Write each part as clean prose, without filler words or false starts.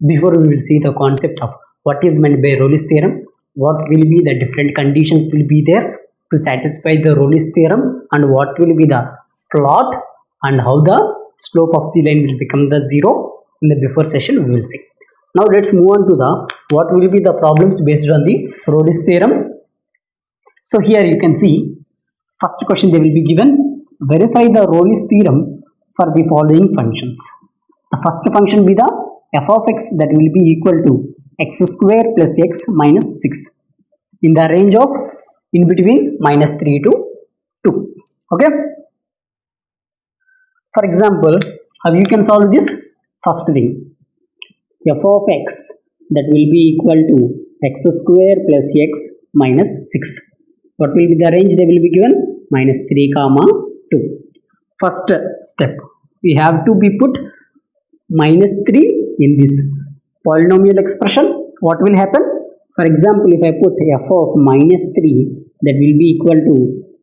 before we will see the concept of what is meant by Rolle's theorem, what will be the different conditions will be there to satisfy the Rolle's theorem, and what will be the plot and how the slope of the line will become the zero. In the before session we will see. Now let's move on to the what will be the problems based on the Rolle's theorem. So here you can see first question they will be given, verify the Rolle's theorem for the following functions. The first function be the f of x that will be equal to x square plus x minus 6 in the range of in between minus 3 to 2. Okay. For example, how you can solve this? First thing, f of x that will be equal to x square plus x minus 6. What will be the range they will be given? Minus 3 comma 2. First step, we have to be put minus 3 in this polynomial expression. What will happen? For example, if I put f of minus 3 that will be equal to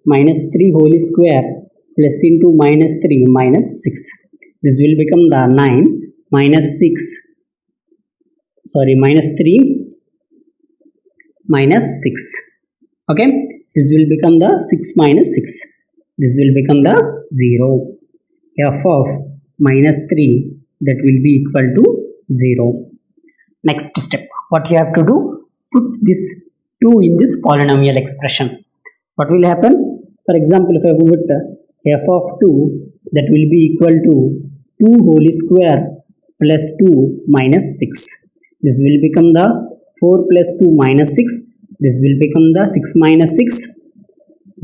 minus 3 whole square plus into minus 3 minus 6. This will become the 9 minus 6, sorry, minus 3 minus 6. Okay, this will become the 6 minus 6. This will become the 0. F of minus 3 that will be equal to 0. Next step, what you have to do? Put this 2 in this polynomial expression. What will happen? For example, if I put f of 2 that will be equal to 2 whole square plus 2 minus 6. This will become the 4 plus 2 minus 6. This will become the 6 minus 6.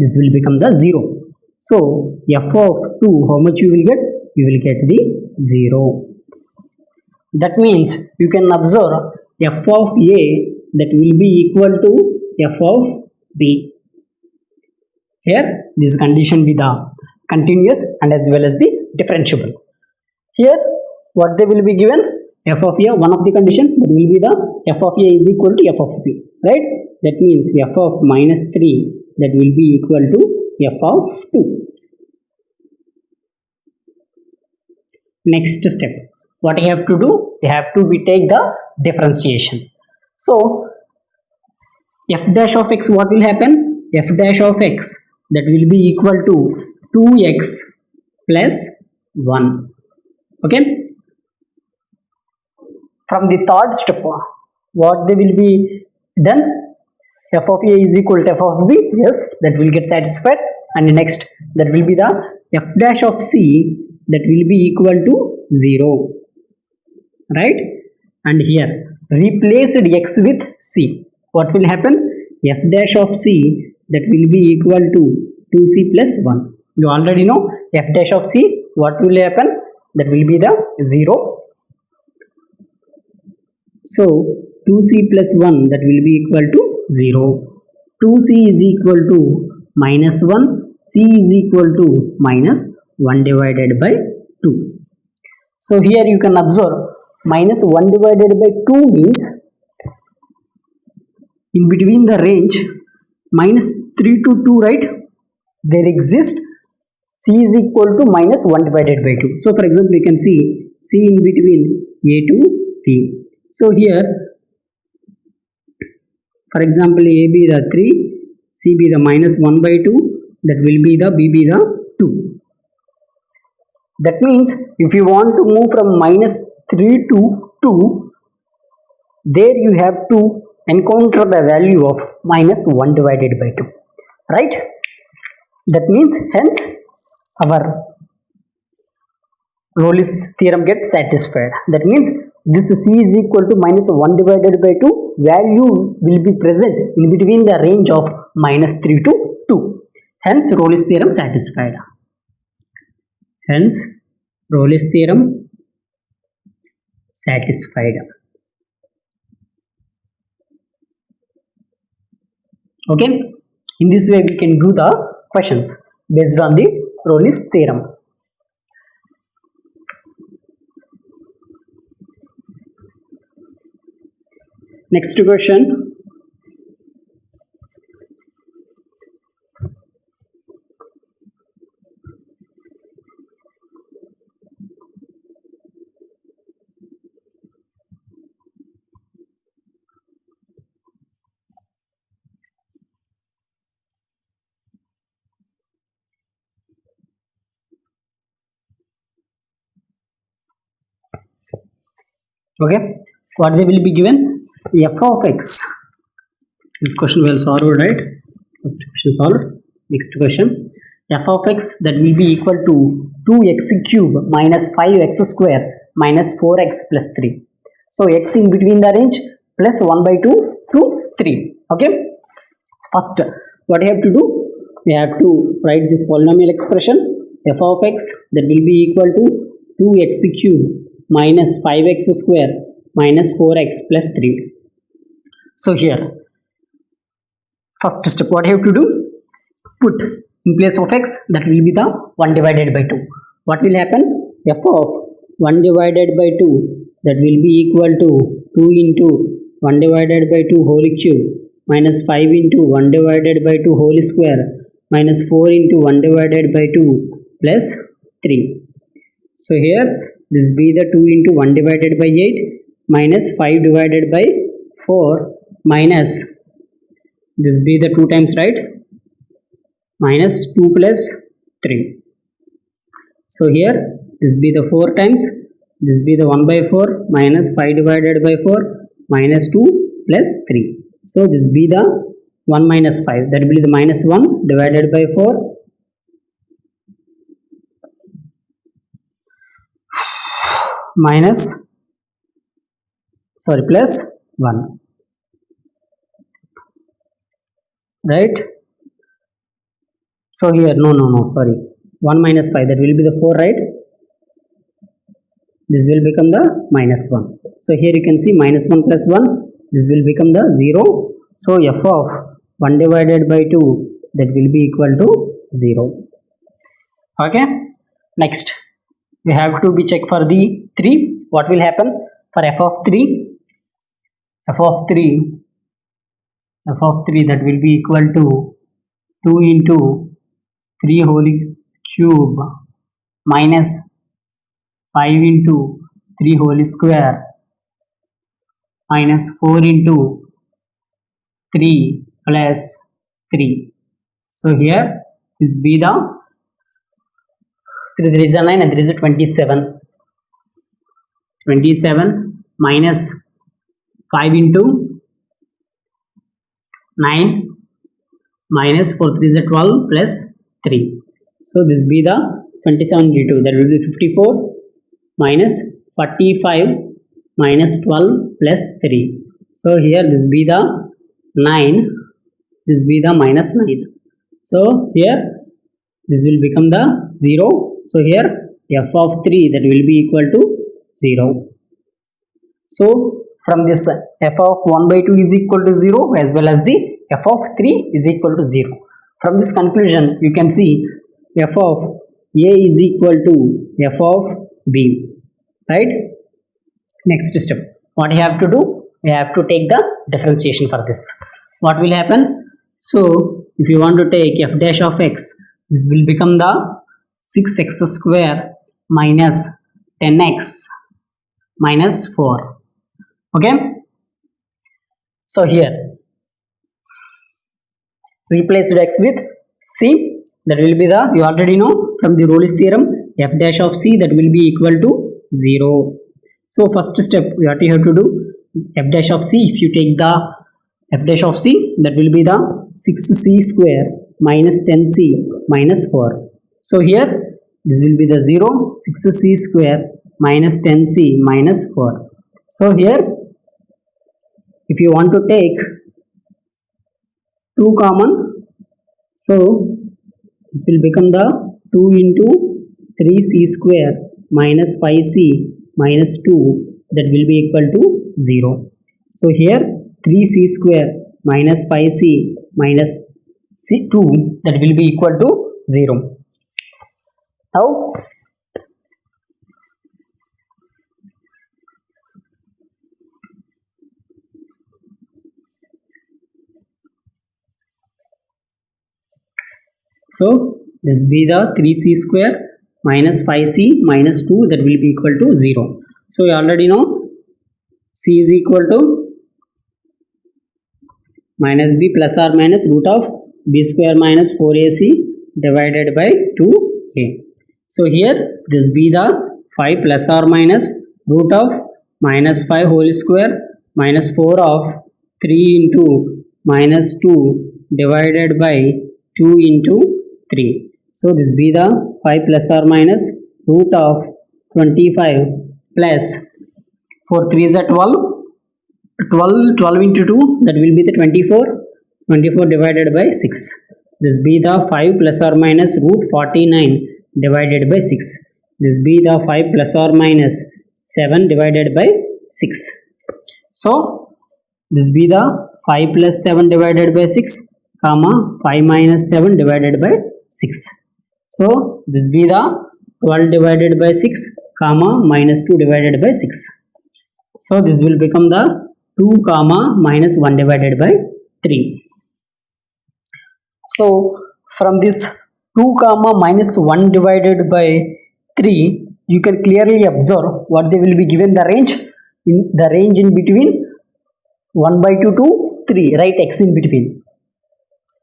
This will become the 0. So, f of 2, how much you will get? You will get the 0. That means you can observe f of a that will be equal to f of b. Here, this condition be the continuous and as well as the differentiable. Here, what they will be given? F of a, one of the condition that will be the f of a is equal to f of b, right? That means f of minus 3 that will be equal to f of 2. Next step, what you have to do? You have to be take the differentiation. So, f dash of x, what will happen? F dash of x that will be equal to 2x plus 1. Okay. From the third step, what they will be done? F of a is equal to f of b. Yes, that will get satisfied. And next, that will be the f dash of c that will be equal to 0. Right? And here, replace x with c. What will happen? F dash of c that will be equal to 2c plus 1. You already know f dash of c. What will happen? That will be the 0. So, 2c plus 1 that will be equal to 0. 2c is equal to minus 1. C is equal to minus 1 divided by 2. So, here you can observe minus 1 divided by 2 means in between the range minus 3 to 2, right? There exists c is equal to minus 1 divided by 2. So, for example, you can see c in between a to b. So, here, for example, a be the 3, c be the minus 1 by 2, that will be the b be the 2. That means, if you want to move from minus 3 to 2, there you have to encounter the value of minus 1 divided by 2, right? That means, hence, our Rolle's theorem gets satisfied. That means, this c is equal to minus 1 divided by 2, value will be present in between the range of minus 3 to 2. Hence, Rolle's theorem satisfied. Hence, Rolle's theorem satisfied. Okay, in this way we can do the questions based on the Rolle's theorem. Next question. Okay, what they will be given? F of x. This question will solve, right? First question solved. Next question, f of x that will be equal to 2x cube minus 5x square minus 4x plus 3. So x in between the range plus 1 by 2 to 3. Okay, first what you have to do, we have to write this polynomial expression f of x that will be equal to 2x cube minus 5x square minus 4x plus 3. So here first step, what you have to do, put in place of x that will be the 1 divided by 2. What will happen? F of 1 divided by 2 that will be equal to 2 into 1 divided by 2 whole cube minus 5 into 1 divided by 2 whole square minus 4 into 1 divided by 2 plus 3. So here this be the 2 into 1 divided by 8 minus 5 divided by 4 minus this be the 2 times, right, minus 2 plus 3. So here this be the 4 times, this be the 1 by 4 minus 5 divided by 4 minus 2 plus 3. So this be the 1 minus 5, that will be the minus 1 divided by 4 minus plus 1, right? So here no sorry, 1 minus 5 that will be the 4, right? This will become the minus 1. So here you can see minus 1 plus 1, this will become the 0. So f of 1 divided by 2 that will be equal to 0. Okay, next we have to be check for the 3. What will happen for f of 3? F of 3 that will be equal to 2 into 3 whole cube minus 5 into 3 whole square minus 4 into 3 plus 3. So here this be the 3 there is a 9 and there is a 27 minus 5 into 9 minus 4 3 is a 12 plus 3. So this be the 27 into 2, that will be 54 minus 45 minus 12 plus 3. So here this be the 9, this be the minus 9. So here this will become the 0. So here f of 3 that will be equal to 0. So from this f of 1 by 2 is equal to 0 as well as the f of 3 is equal to 0. From this conclusion you can see f of a is equal to f of b, right? Next step, what you have to do, you have to take the differentiation for this. What will happen? So if you want to take f dash of x, this will become the 6x square minus 10x minus 4. Okay, so here replace x with c, that will be the, you already know from the Rolle's theorem, f dash of c that will be equal to 0. So first step what you have to do, f dash of c, if you take the f dash of c that will be the 6c square minus 10c minus 4. So here this will be the 0, 6c square minus 10c minus 4. So here if you want to take 2 common, so this will become the 2 into 3c square minus 5c minus 2 that will be equal to 0. So here 3c square minus 5c minus 2 that will be equal to 0. Now so this be the 3c square minus 5c minus 2 that will be equal to 0. So you already know c is equal to minus b plus or minus root of b square minus 4ac divided by 2a. So here this be the 5 plus or minus root of minus 5 whole square minus 4 of 3 into minus 2 divided by 2 into 3. So this be the 5 plus or minus root of 25 plus 4 3 is 12 into 2, that will be the 24 divided by 6. This be the 5 plus or minus root 49 divided by 6. This be the 5 plus or minus 7 divided by 6. So this be the 5 plus 7 divided by 6 comma 5 minus 7 divided by 6. So this be the 12 divided by 6 comma minus 2 divided by 6. So this will become the 2 comma minus 1 divided by 3. So from this 2 comma minus 1 divided by 3, you can clearly observe what they will be given the range. In the range in between 1 by 2 to 3, write x in between.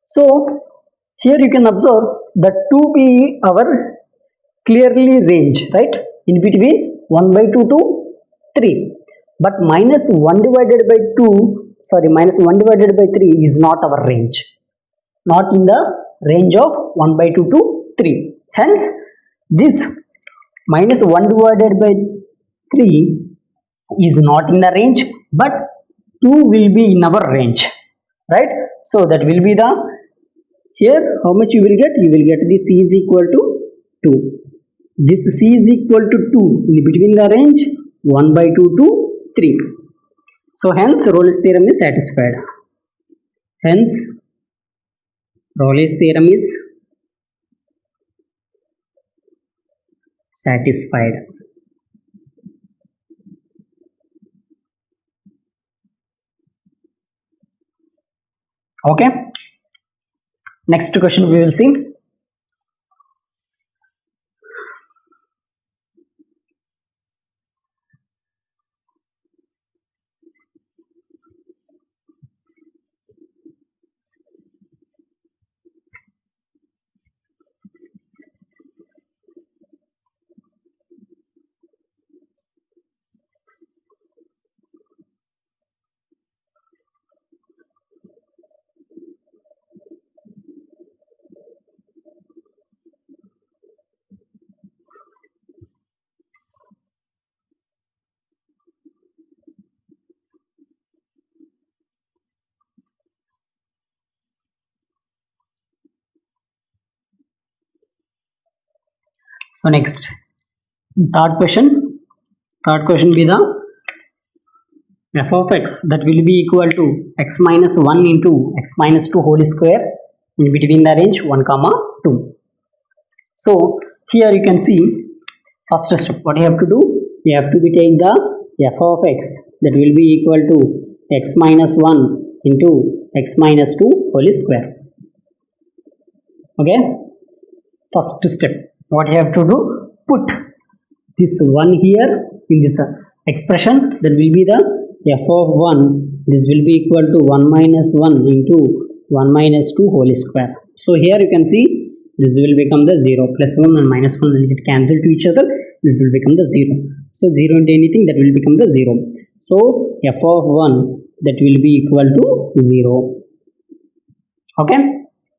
So here you can observe that 2 be our clearly range, right, in between 1 by 2 to 3. But minus 1 divided by 3 is not our range, not in the range of 1 by 2 to 3. Hence this minus 1 divided by 3 is not in the range, but 2 will be in our range, right? So that will be the, here how much you will get? You will get the c is equal to 2. This c is equal to 2 in between the range 1 by 2 to 3. So hence Rolle's theorem is satisfied. Hence Rolle's theorem is satisfied. Okay, next question we will see. So next, third question be the f of x that will be equal to x minus 1 into x minus 2 whole square in between the range 1 comma 2. So here you can see, first step what you have to do, you have to be take the f of x that will be equal to x minus 1 into x minus 2 whole square. Okay, first step what you have to do, put this 1 here in this expression, that will be the f of 1, this will be equal to 1 minus 1 into 1 minus 2 whole square. So here you can see this will become the 0, plus 1 and minus 1 will get cancelled to each other, this will become the 0. So 0 into anything, that will become the 0. So f of 1 that will be equal to 0. Okay,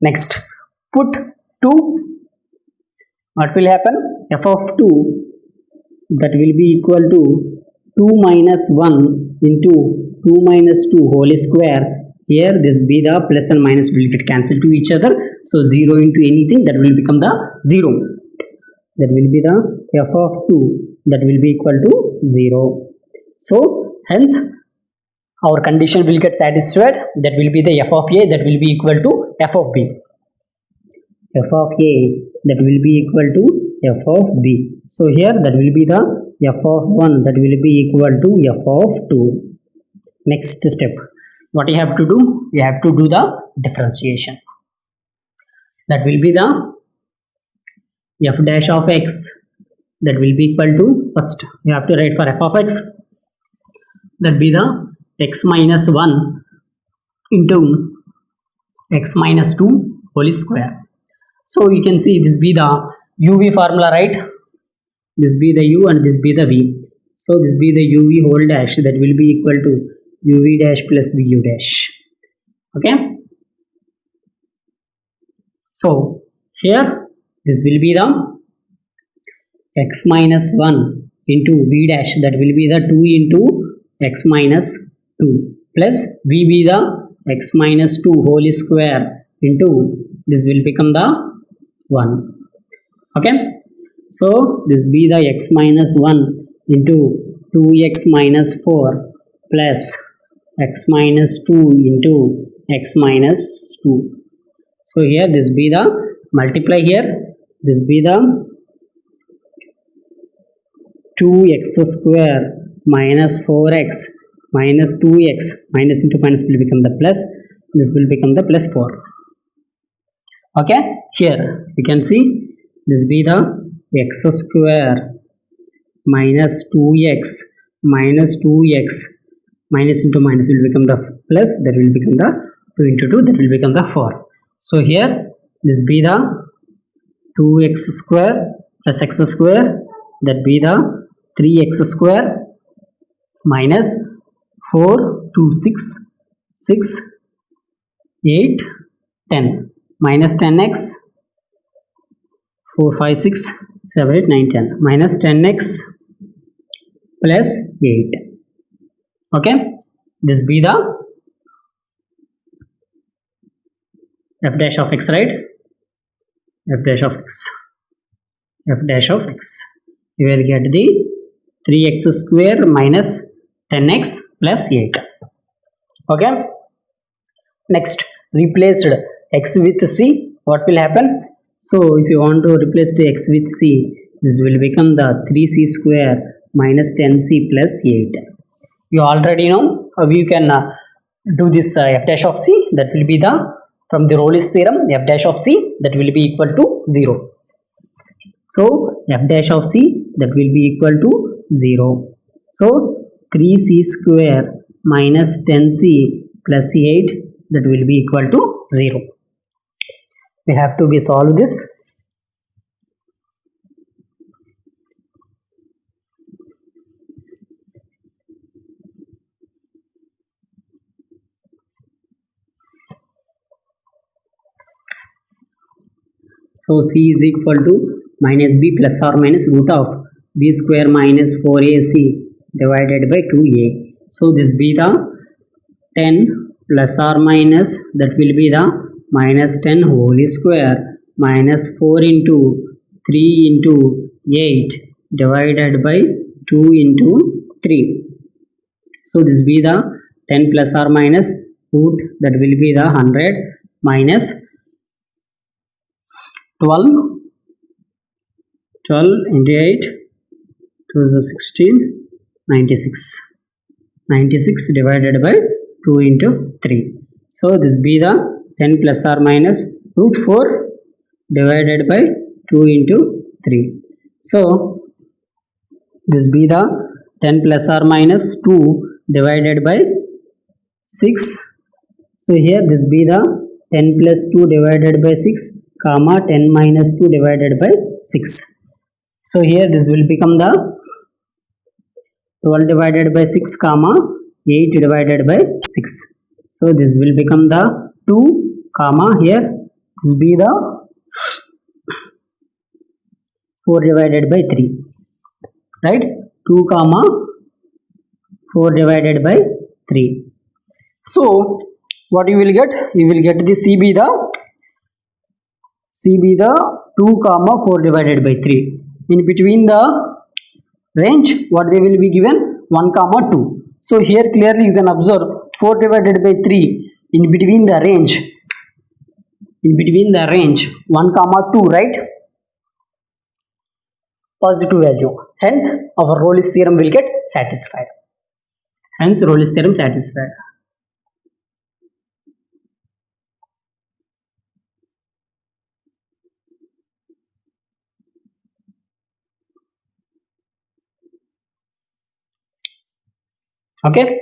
next put 2, what will happen, f of 2 that will be equal to 2 minus 1 into 2 minus 2 whole square. Here this be the plus and minus will get cancelled to each other, so 0 into anything, that will become the 0. That will be the f of 2 that will be equal to 0. So hence our condition will get satisfied, that will be the f of a that will be equal to f of b. F of a that will be equal to f of b. So here that will be the f of 1 that will be equal to f of 2. Next step, what you have to do, you have to do the differentiation. That will be the f dash of x that will be equal to, first you have to write for f of x, that be the x minus 1 into x minus 2 whole square. So you can see this be the uv formula, right? This be the u and this be the v. So this be the uv whole dash, that will be equal to uv dash plus vu dash. Okay, so here this will be the x minus 1 into v dash, that will be the 2 into x minus 2 plus v be the x minus 2 whole square into this will become the 1. Okay, so this be the x minus 1 into 2x minus 4 plus x minus 2 into x minus 2. So here this be the multiply, here this be the 2x square minus 4x minus 2x, minus into minus will become the plus, this will become the plus 4. Okay, here you can see this be the x square minus 2x minus 2x, minus into minus will become the plus, that will become the 2 into 2, that will become the 4. So here this be the 2x square plus x square, that be the 3x square minus 4 2 6 6 8 10 minus 10x 4 5 6 7 8 9 10 minus 10x plus 8. Okay, this be the f dash of x, right? F dash of x, f dash of x, you will get the 3x square minus 10x plus 8. Okay, next replaced x with c, what will happen? So if you want to replace the x with c, this will become the 3c square minus 10c plus 8. You already know how you can do this f dash of c, that will be the, from the Rolle's theorem, f dash of c that will be equal to 0. So f dash of c that will be equal to 0. So 3c square minus 10c plus 8, that will be equal to 0. We have to be solve this. So c is equal to minus b plus or minus root of b square minus 4ac divided by 2a. So this be the 10 plus or minus, that will be the minus 10 whole square minus 4 into 3 into 8 divided by 2 into 3. So this be the 10 plus or minus root, that will be the 100 minus 12 into 8 2 is 16, 96 divided by 2 into 3. So this be the 10 plus or minus root 4 divided by 2 into 3. So this be the 10 plus or minus 2 divided by 6. So here this be the 10 plus 2 divided by 6 comma 10 minus 2 divided by 6. So here this will become the 12 divided by 6 comma 8 divided by 6. So this will become the 2 comma, here this be the 4 divided by 3, right? 2 comma 4 divided by 3. So what you will get? You will get the c be the 2 comma 4 divided by 3. In between the range, what they will be given? 1 comma 2. So here clearly you can observe 4 divided by 3 in between the range 1 comma 2, right? Positive value. Hence our Rolle's theorem will get satisfied. Okay.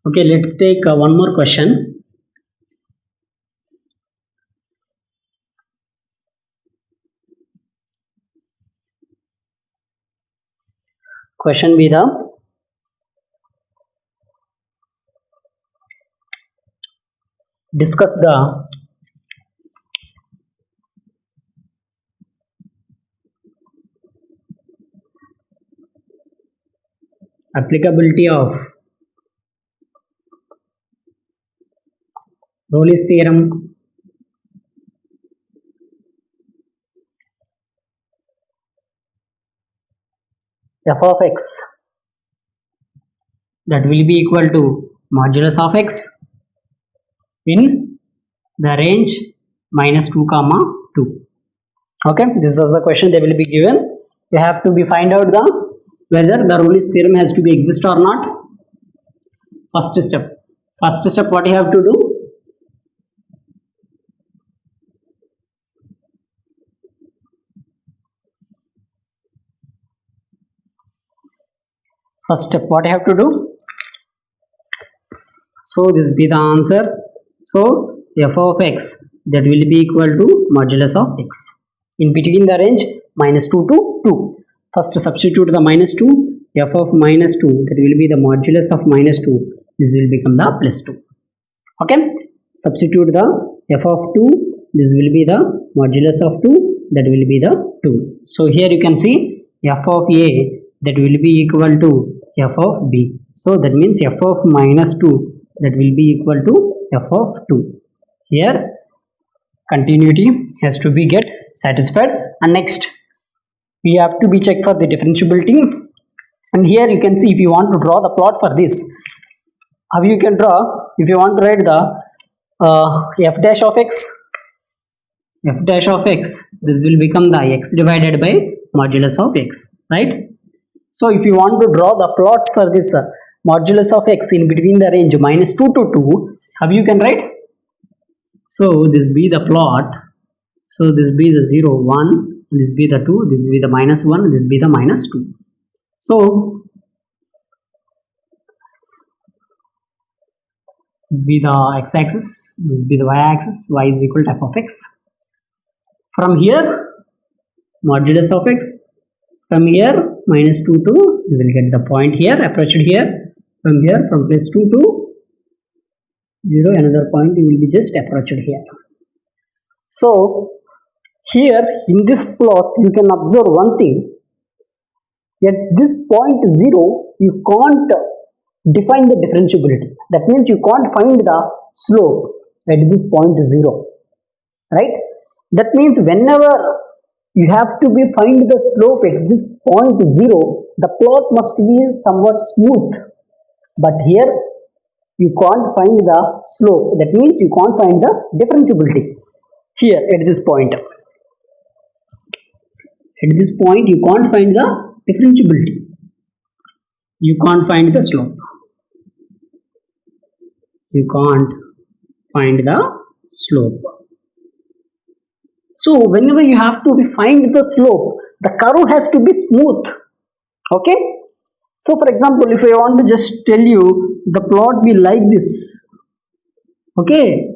Okay, let's take one more question. Question be the discuss the applicability of Rolle's theorem f of x that will be equal to modulus of x in the range minus 2 comma 2. Okay, this was the question they will be given. You have to be find out the whether the Rolle's theorem has to be exist or not. First step what you have to do, so this be the answer. So f of x that will be equal to modulus of x in between the range minus 2 to 2. First substitute the minus 2, f of minus 2 that will be the modulus of minus 2, this will become the plus 2. Okay, substitute the f of 2, this will be the modulus of 2, that will be the 2. So here you can see f of a that will be equal to f of b. So that means f of minus 2 that will be equal to f of 2. Here continuity has to be get satisfied. And next we have to be check for the differentiability. And here you can see if you want to draw the plot for this, how you can draw. If you want to write the f dash of x, this will become the x divided by modulus of x, right? So if you want to draw the plot for this modulus of x in between the range minus 2 to 2, how you can write? So this be the plot. So this be the 0, 1, this be the 2, this be the minus 1, this be the minus 2. So this be the x-axis, this be the y-axis, y is equal to f of x. From here modulus of x, from here minus 2 to, you will get the point here approached here. From here from plus 2 to 0, another point you will be just approached here. So here in this plot you can observe one thing, at this point 0 you can't define the differentiability. That means you can't find the slope at this point 0, right? That means whenever you have to be find the slope at this point 0, the plot must be somewhat smooth. But here you can't find the slope. That means you can't find the differentiability here at this point. At this point you can't find the differentiability. You can't find the slope. You can't find the slope. So whenever you have to find the slope, the curve has to be smooth. Okay. So for example, if I want to just tell you the plot be like this. Okay.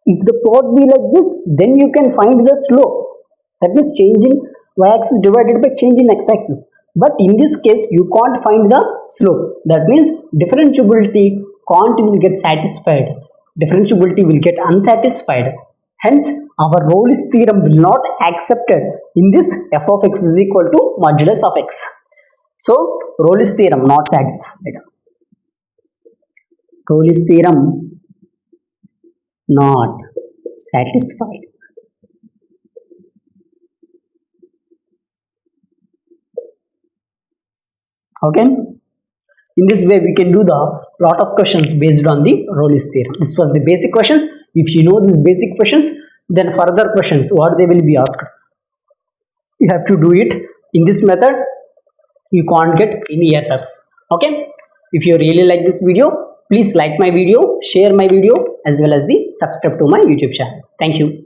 If the plot be like this, then you can find the slope. That means change in y-axis divided by change in x-axis. But in this case, you can't find the slope. That means differentiability can't will get satisfied. Differentiability will get unsatisfied. Hence, our Rolle's theorem will not accepted in this f of x is equal to modulus of x. So, Rolle's theorem not satisfied. Rolle's theorem not satisfied. Okay. In this way, we can do the lot of questions based on the Rolle's theorem. This was the basic questions. If you know these basic questions, then further questions, what they will be asked, you have to do it in this method. You can't get any errors. Okay. If you really like this video, please like my video, share my video, as well as the subscribe to my YouTube channel. Thank you.